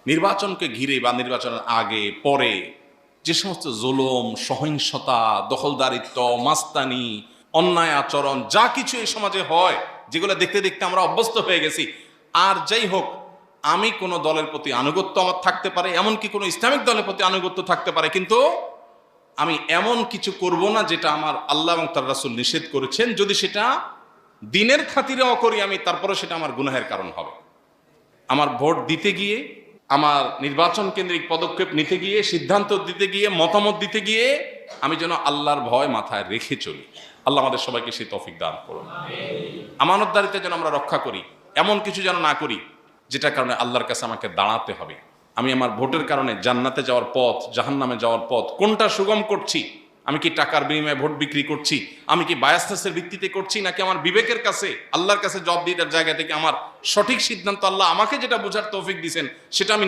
নির্বাচনকে ঘিরে বা নির্বাচনের আগে পরে যে সমস্ত জুলুম, সহিংসতা, দখলদারিত্ব, মাস্তানি, অন্যায় আচরণ যা কিছু এই সমাজে হয়, যেগুলো দেখতে দেখতে আমরা অভ্যস্ত হয়ে গেছি। আর যাই হোক, আমি কোনো দলের প্রতি আনুগত্য আমার থাকতে পারে, এমনকি কোনো ইসলামিক দলের প্রতি আনুগত্য থাকতে পারে, কিন্তু আমি এমন কিছু করব না যেটা আমার আল্লাহ এবং তার রাসূল নিষেধ করেছেন। যদি সেটা দিনের খাতিরেও করি আমি, তারপরে সেটা আমার গুনাহের কারণ হবে। আমার ভোট দিতে গিয়ে, আমার নির্বাচন কেন্দ্রিক পদক্ষেপ নিতে গিয়ে, সিদ্ধান্ত দিতে গিয়ে, মতামত দিতে গিয়ে আমি যেন আল্লাহর ভয় মাথায় রেখে চলি। আল্লাহ আমাদের সবাইকে সেই তৌফিক দান করুন। আমানতদারিতা যেন আমরা রক্ষা করি, এমন কিছু যেন না করি যেটার কারণে আল্লাহর কাছে আমাকে দাঁড়াতে হবে। আমি আমার ভোটের কারণে জান্নাতে যাওয়ার পথ, জাহান্নামে যাওয়ার পথ কোনটা সুগম করছি? আমি কি টাকার বিনিময়ে ভোট বিক্রি করছি? আমি কি বায়াসনেসের ভিত্তিতে করছি, নাকি আমার বিবেকের কাছে, আল্লাহর কাছে জবাবদিহিতার জায়গা থেকে আমার সঠিক সিদ্ধান্ত, আল্লাহ আমাকে যেটা বোঝার তৌফিক দিয়েছেন সেটা আমি